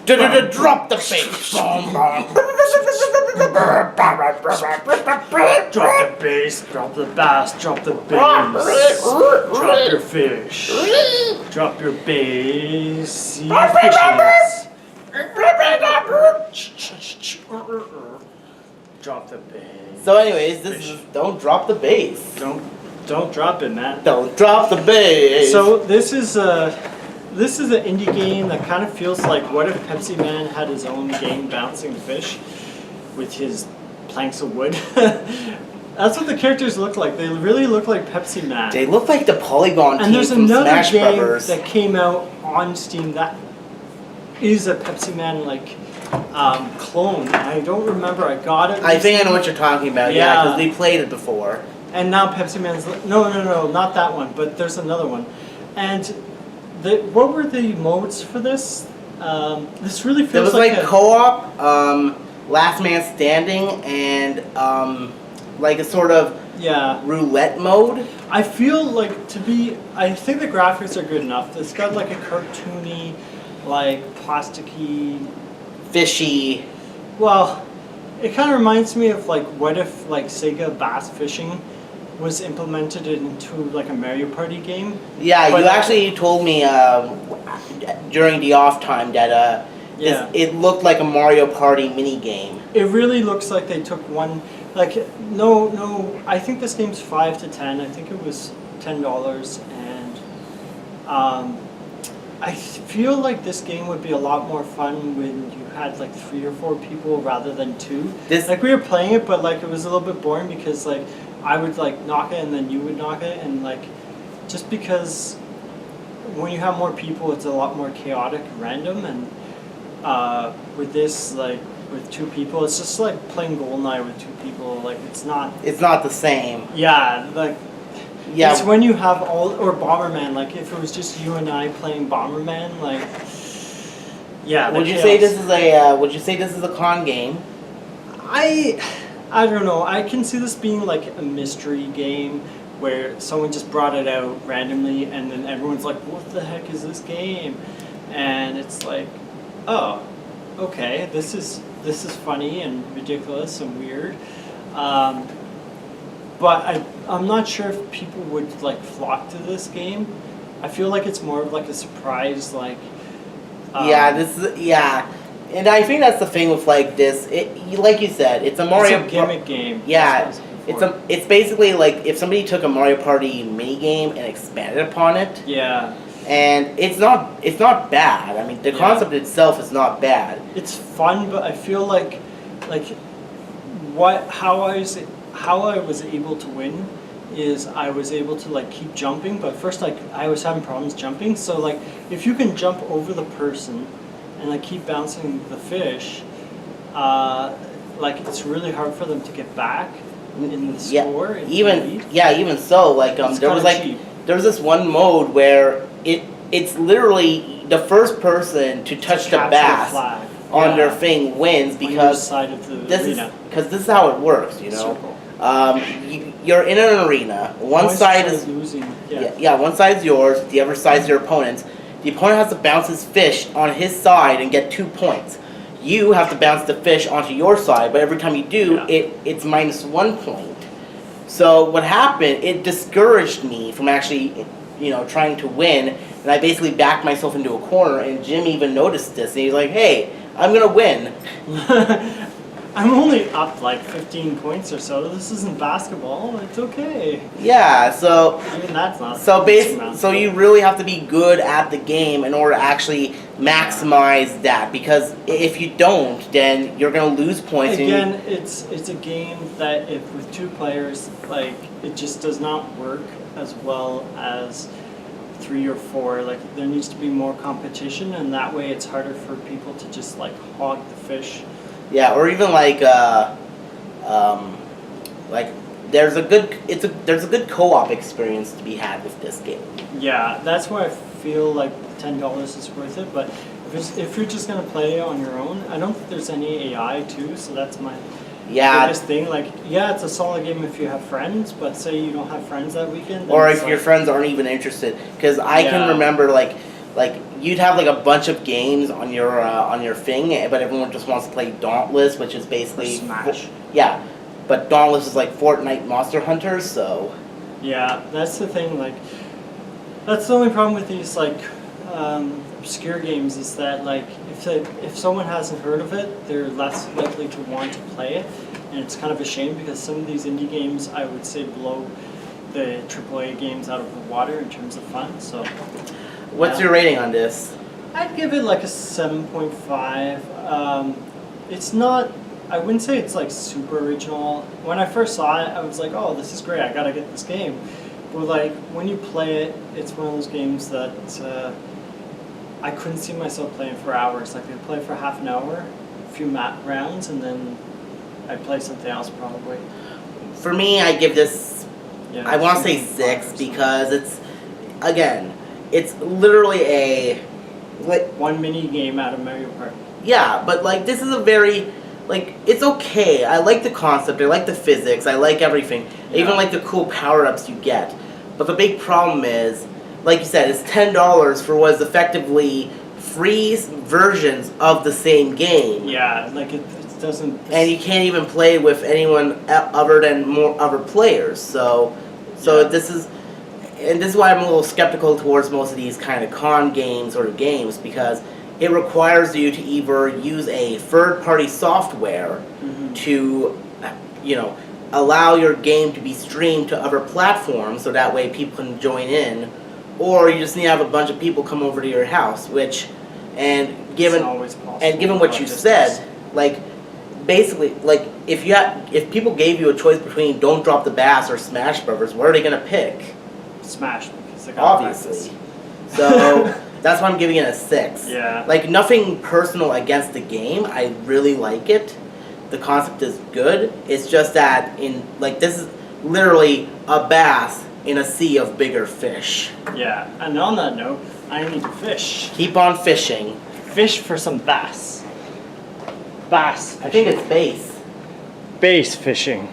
Drop the bass. Drop the bass, drop the bass, drop the bass. Drop your fish. Drop your bass. Drop the bass. So anyways, this is don't drop the bass. Don't drop it, man. Don't drop the bass. So this is an indie game that kind of feels like what if Pepsi Man had his own game bouncing fish with his planks of wood. That's what the characters look like. They really look like Pepsi Man. They look like the Polygon team and there's from another Smash game Brothers. that came out on Steam that is a Pepsi Man clone. I don't remember. I got it. I think I know what you're talking about. Yeah, because we played it before. And now Pepsi Man's no, not that one. But there's another one. And what were the modes for this? This really feels It was like co-op, last man standing, and like a sort of roulette mode. I feel like I think the graphics are good enough. It's got like a cartoony, like plasticky, fishy. Well, it kind of reminds me of like what if like Sega Bass Fishing was implemented into like a Mario Party game. Yeah, you actually told me during the off time that it looked like a Mario Party mini game. It really looks like they took one. Like no, I think this game's $5 to $10. I think it was $10, and I feel like this game would be a lot more fun when you had like 3 or 4 people rather than 2. Like we were playing it, but like it was a little bit boring because like I would like knock it and then you would knock it, and like just because when you have more people, it's a lot more chaotic and random, and with this like. With 2 people, it's just like playing GoldenEye with 2 people. Like it's not the same. Yeah, like it's when you have or Bomberman. Like if it was just you and I playing Bomberman, like Would you say this is a con game? I don't know. I can see this being like a mystery game where someone just brought it out randomly, and then everyone's like, "What the heck is this game?" And it's like, oh. Okay, this is funny and ridiculous and weird, but I'm not sure if people would like flock to this game. I feel like it's more of like a surprise, like. And I think that's the thing with like this. Like you said, it's a Mario. It's a gimmick game. Yeah, it's basically like if somebody took a Mario Party mini game and expanded upon it. Yeah. And it's not bad. I mean, the concept itself is not bad. It's fun, but I feel like how I was able to win is I was able to like keep jumping, but first like I was having problems jumping. So like if you can jump over the person and like keep bouncing the fish, like it's really hard for them to get back in the score. Even so, like there was this one mode where it's literally the first person to touch the bass on their thing wins because this is how it works, you know. You're in an arena. One side is losing. One side is yours. The other side is your opponent's. The opponent has to bounce his fish on his side and get 2 points. You have to bounce the fish onto your side, but every time you do, it's -1 point. So what happened? It discouraged me from actually, trying to win, and I basically backed myself into a corner. And Jim even noticed this, and he's like, "Hey, I'm gonna win." I'm only up like 15 points or so. This isn't basketball. It's okay. Yeah, so even that's not. So you really have to be good at the game in order to actually maximize that. Because if you don't, then you're gonna lose points. Again, it's a game that if with 2 players, like it just does not work as well as 3 or 4. Like there needs to be more competition, and that way it's harder for people to just like hog the fish. Yeah, or even like there's a good co-op experience to be had with this game. Yeah, that's why I feel like $10 is worth it. But if you're just gonna play it on your own, I don't think there's any AI too. So that's my biggest thing. Like, it's a solid game if you have friends, but say you don't have friends that weekend. Or if your friends aren't even interested, because I can remember like you'd have like a bunch of games on your thing, but everyone just wants to play Dauntless, which is basically Smash. Yeah, but Dauntless is like Fortnite Monster Hunter, so. Yeah, that's the thing. Like, that's the only problem with these like obscure games is that like if someone hasn't heard of it, they're less likely to want to play it, and it's kind of a shame because some of these indie games I would say blow the AAA games out of the water in terms of fun. So. What's your rating on this? I'd give it like a 7.5. It's not. I wouldn't say it's like super original. When I first saw it, I was like, "Oh, this is great! I gotta get this game." But like when you play it, it's one of those games that I couldn't see myself playing for hours. Like I'd play for half an hour, a few rounds, and then I'd play something else probably. For me, I give this. Yeah, I want to say 6 because it's literally a like one mini game out of Mario Kart. Yeah, but like this is a very like it's okay. I like the concept. I like the physics. I like everything. I even like the cool power-ups you get. But the big problem is, like you said, it's $10 for what is effectively free versions of the same game. Yeah, like it doesn't. And you can't even play with anyone other than more other players. So this is why I'm a little skeptical towards most of these kind of con games or games because it requires you to either use a third-party software to, allow your game to be streamed to other platforms so that way people can join in, or you just need to have a bunch of people come over to your house, given what you said, like, basically, like, if people gave you a choice between Don't Drop the Bass or Smash Brothers, what are they going to pick? Smash, because they got Obviously. So that's why I'm giving it a 6. Yeah. Like nothing personal against the game. I really like it. The concept is good. It's just that this is literally a bass in a sea of bigger fish. Yeah. And on that note, I need to fish. Keep on fishing. Fish for some bass. Bass fishing. I think it's bass. Bass fishing.